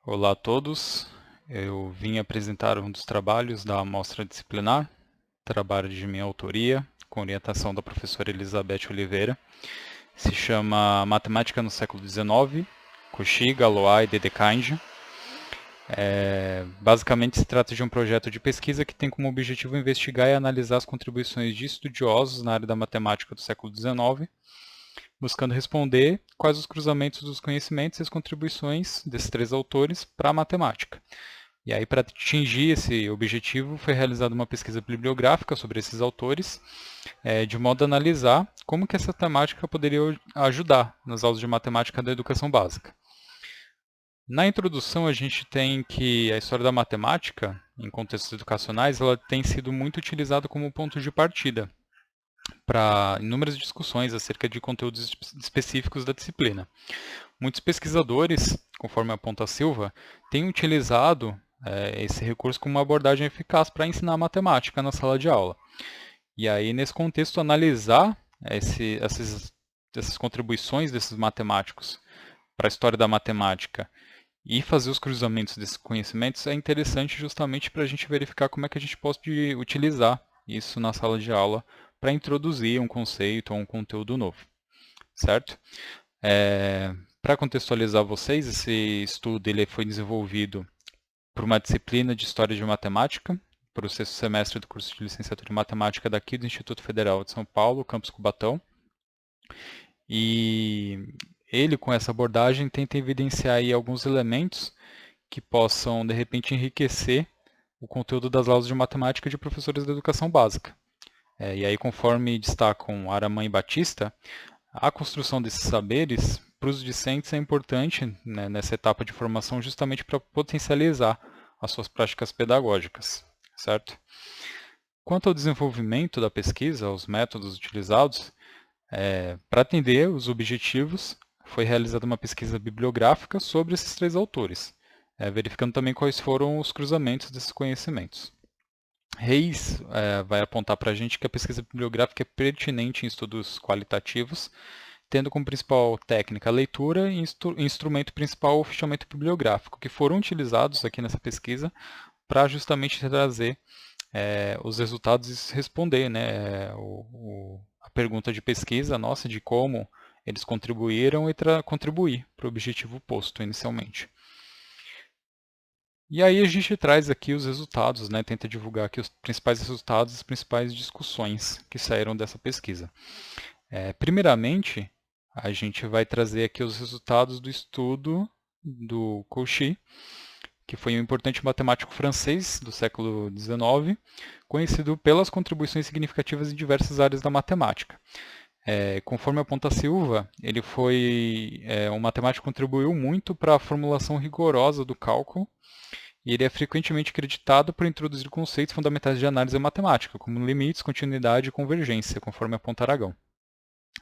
Olá a todos, eu vim apresentar um dos trabalhos da amostra disciplinar, trabalho de minha autoria, com orientação da professora Elizabeth Oliveira. Se chama Matemática no século XIX, Cauchy, Galois e Dedekind. Basicamente se trata de um projeto de pesquisa que tem como objetivo investigar e analisar as contribuições de estudiosos na área da matemática do século XIX, buscando responder quais os cruzamentos dos conhecimentos e as contribuições desses três autores para a matemática. E aí, para atingir esse objetivo, foi realizada uma pesquisa bibliográfica sobre esses autores, de modo a analisar como que essa temática poderia ajudar nas aulas de matemática da educação básica. Na introdução, a gente tem que a história da matemática, em contextos educacionais, ela tem sido muito utilizada como ponto de partida para inúmeras discussões acerca de conteúdos específicos da disciplina. Muitos pesquisadores, conforme aponta Silva, têm utilizado esse recurso como uma abordagem eficaz para ensinar matemática na sala de aula. E aí, nesse contexto, analisar essas contribuições desses matemáticos para a história da matemática e fazer os cruzamentos desses conhecimentos é interessante justamente para a gente verificar como é que a gente pode utilizar isso na sala de aula para introduzir um conceito ou um conteúdo novo, certo? Para contextualizar vocês, esse estudo ele foi desenvolvido por uma disciplina de História de Matemática, para o sexto semestre do curso de Licenciatura em Matemática daqui do Instituto Federal de São Paulo, campus Cubatão. E ele, com essa abordagem, tenta evidenciar aí alguns elementos que possam, de repente, enriquecer o conteúdo das aulas de matemática de professores da educação básica. E aí, conforme destacam Araman e Batista, a construção desses saberes para os discentes é importante, né, nessa etapa de formação justamente para potencializar as suas práticas pedagógicas, certo? Quanto ao desenvolvimento da pesquisa, aos métodos utilizados, para atender os objetivos, foi realizada uma pesquisa bibliográfica sobre esses três autores, verificando também quais foram os cruzamentos desses conhecimentos. Reis vai apontar para a gente que a pesquisa bibliográfica é pertinente em estudos qualitativos, tendo como principal técnica a leitura e instrumento principal o fichamento bibliográfico, que foram utilizados aqui nessa pesquisa para justamente trazer os resultados e responder, né, a pergunta de pesquisa nossa de como eles contribuíram e contribuir para o objetivo posto inicialmente. E aí a gente traz aqui os resultados, né, tenta divulgar aqui os principais resultados, as principais discussões que saíram dessa pesquisa. Primeiramente, a gente vai trazer aqui os resultados do estudo do Cauchy, que foi um importante matemático francês do século XIX, conhecido pelas contribuições significativas em diversas áreas da matemática. Conforme aponta Silva, ele foi um matemático que contribuiu muito para a formulação rigorosa do cálculo, e ele é frequentemente acreditado por introduzir conceitos fundamentais de análise matemática, como limites, continuidade e convergência, conforme aponta Aragão.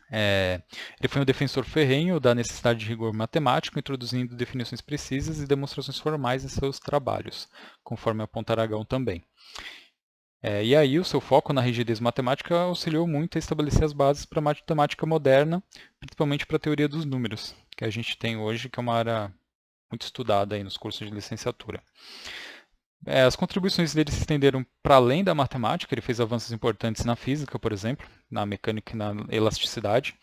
Ele foi um defensor ferrenho da necessidade de rigor matemático, introduzindo definições precisas e demonstrações formais em seus trabalhos, conforme aponta Aragão também. E aí o seu foco na rigidez matemática auxiliou muito a estabelecer as bases para a matemática moderna, principalmente para a teoria dos números, que a gente tem hoje, que é uma área muito estudada aí nos cursos de licenciatura. As contribuições dele se estenderam para além da matemática, ele fez avanços importantes na física, por exemplo, na mecânica e na elasticidade.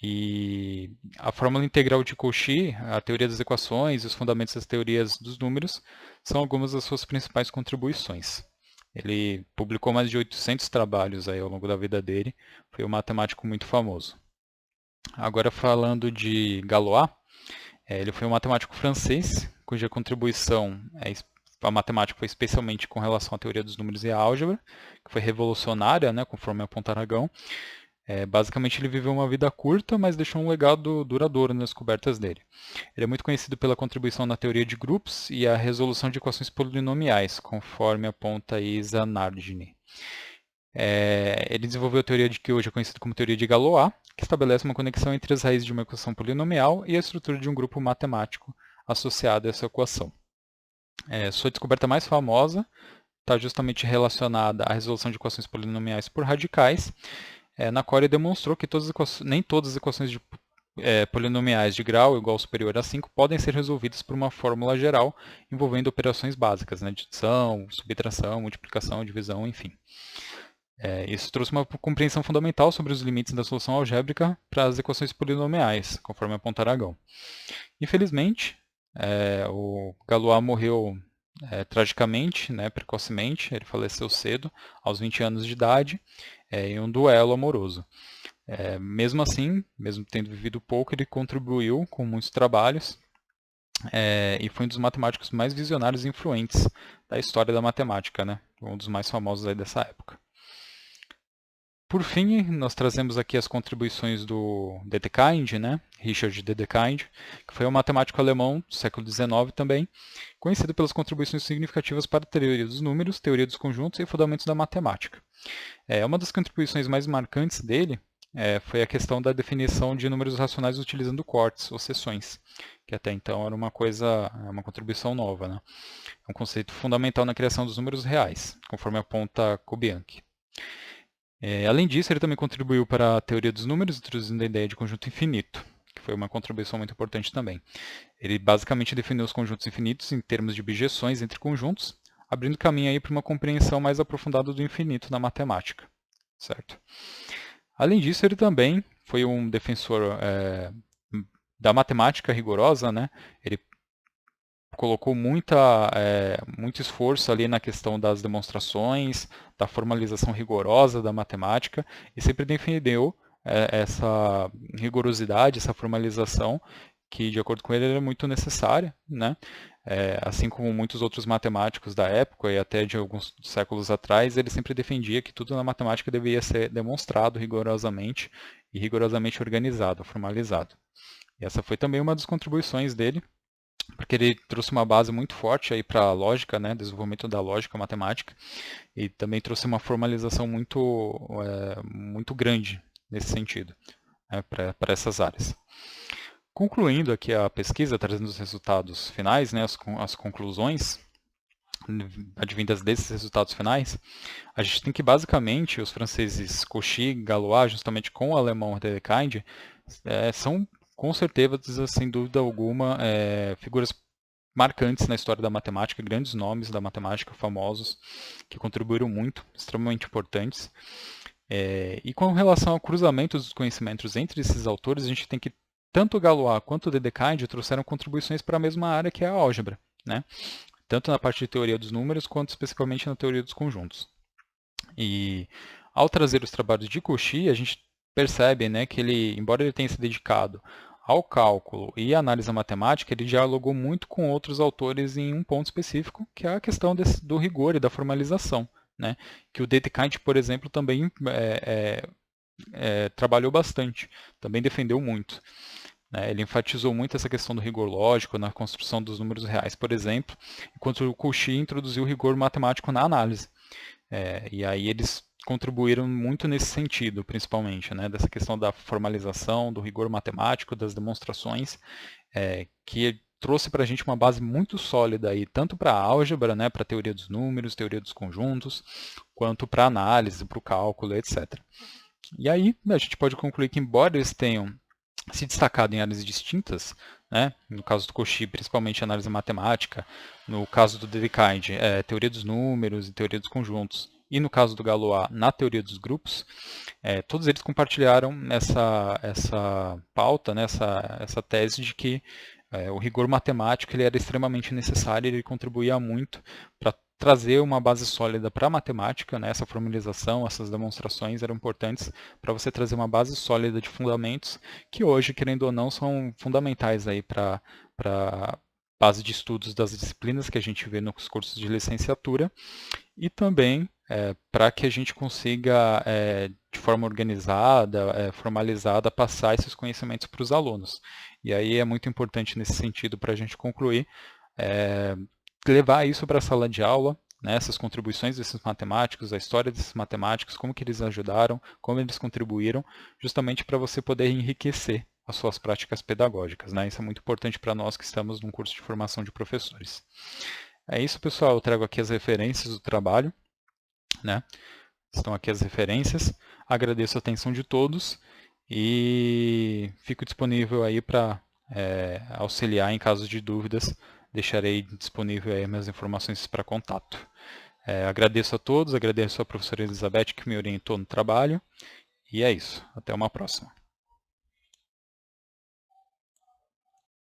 E a fórmula integral de Cauchy, a teoria das equações e os fundamentos das teorias dos números são algumas das suas principais contribuições. Ele publicou mais de 800 trabalhos aí ao longo da vida dele, foi um matemático muito famoso. Agora falando de Galois, ele foi um matemático francês, cuja contribuição a matemática foi especialmente com relação à teoria dos números e à álgebra, que foi revolucionária, né, conforme aponta Aragão. Basicamente ele viveu uma vida curta, mas deixou um legado duradouro nas descobertas dele. Ele é muito conhecido pela contribuição na teoria de grupos e a resolução de equações polinomiais, conforme aponta Isa Nardini. Ele desenvolveu a teoria de que hoje é conhecida como teoria de Galois, que estabelece uma conexão entre as raízes de uma equação polinomial e a estrutura de um grupo matemático associado a essa equação. Sua descoberta mais famosa está justamente relacionada à resolução de equações polinomiais por radicais, na qual ele demonstrou que nem todas as equações polinomiais de grau igual ou superior a 5 podem ser resolvidos por uma fórmula geral envolvendo operações básicas, né, de adição, subtração, multiplicação, divisão, enfim. Isso trouxe uma compreensão fundamental sobre os limites da solução algébrica para as equações polinomiais, conforme aponta Aragão. Infelizmente, o Galois morreu tragicamente, né, precocemente, ele faleceu cedo, aos 20 anos de idade, em um duelo amoroso. Mesmo assim, mesmo tendo vivido pouco, ele contribuiu com muitos trabalhos e foi um dos matemáticos mais visionários e influentes da história da matemática, né, um dos mais famosos aí dessa época. Por fim, nós trazemos aqui as contribuições do Dedekind, né? Richard Dedekind, que foi um matemático alemão do século XIX também, conhecido pelas contribuições significativas para a teoria dos números, teoria dos conjuntos e fundamentos da matemática. Uma das contribuições mais marcantes dele foi a questão da definição de números racionais utilizando quartos, ou seções, que até então era uma contribuição nova, né? É um conceito fundamental na criação dos números reais, conforme aponta Kubianki. Além disso, ele também contribuiu para a teoria dos números, introduzindo a ideia de conjunto infinito, que foi uma contribuição muito importante também. Ele basicamente definiu os conjuntos infinitos em termos de objeções entre conjuntos, abrindo caminho aí para uma compreensão mais aprofundada do infinito na matemática. Certo? Além disso, ele também foi um defensor da matemática rigorosa, né? Ele colocou muito esforço ali na questão das demonstrações, da formalização rigorosa da matemática, e sempre defendeu essa rigorosidade, essa formalização, que de acordo com ele era muito necessária, né? Assim como muitos outros matemáticos da época e até de alguns séculos atrás, ele sempre defendia que tudo na matemática deveria ser demonstrado rigorosamente e rigorosamente organizado, formalizado. E essa foi também uma das contribuições dele, porque ele trouxe uma base muito forte aí para a lógica, né, desenvolvimento da lógica matemática, e também trouxe uma formalização muito grande nesse sentido, né, para essas áreas. Concluindo aqui a pesquisa, trazendo os resultados finais, né, as conclusões advindas desses resultados finais, a gente tem que basicamente os franceses Cauchy e Galois, justamente com o alemão Dedekind, são com certeza, sem dúvida alguma, figuras marcantes na história da matemática, grandes nomes da matemática famosos que contribuíram muito, extremamente importantes. E com relação ao cruzamento dos conhecimentos entre esses autores, a gente tem que tanto o Galois quanto o Dedekind trouxeram contribuições para a mesma área que é a álgebra, né? Tanto na parte de teoria dos números quanto especificamente na teoria dos conjuntos. E ao trazer os trabalhos de Cauchy, a gente percebe, né, que ele, embora ele tenha se dedicado ao cálculo e à análise matemática, ele dialogou muito com outros autores em um ponto específico, que é a questão do rigor e da formalização, né, que o Dedekind, por exemplo, também trabalhou bastante, também defendeu muito. Ele enfatizou muito essa questão do rigor lógico na construção dos números reais, por exemplo, enquanto o Cauchy introduziu o rigor matemático na análise. E aí eles contribuíram muito nesse sentido, principalmente, né, dessa questão da formalização, do rigor matemático, das demonstrações, que trouxe para a gente uma base muito sólida, aí, tanto para a álgebra, né, para a teoria dos números, teoria dos conjuntos, quanto para a análise, para o cálculo, etc. E aí a gente pode concluir que, embora eles tenham se destacado em áreas distintas, né? No caso do Cauchy, principalmente análise matemática, no caso do Dedekind, teoria dos números e teoria dos conjuntos, e no caso do Galois, na teoria dos grupos, todos eles compartilharam essa pauta, né? essa tese de que o rigor matemático ele era extremamente necessário e ele contribuía muito para trazer uma base sólida para a matemática, né? Essa formalização, essas demonstrações eram importantes para você trazer uma base sólida de fundamentos que hoje, querendo ou não, são fundamentais aí para a base de estudos das disciplinas que a gente vê nos cursos de licenciatura e também para que a gente consiga, de forma organizada, formalizada, passar esses conhecimentos para os alunos. E aí é muito importante nesse sentido para a gente concluir, levar isso para a sala de aula, né, essas contribuições desses matemáticos, a história desses matemáticos, como que eles ajudaram, como eles contribuíram, justamente para você poder enriquecer as suas práticas pedagógicas, né? Isso é muito importante para nós que estamos num curso de formação de professores. É isso, pessoal. Eu trago aqui as referências do trabalho, né? Estão aqui as referências. Agradeço a atenção de todos e fico disponível aí para auxiliar em caso de dúvidas. Deixarei disponível aí minhas informações para contato. Agradeço a todos, agradeço a professora Elizabeth que me orientou no trabalho, e é isso. Até uma próxima.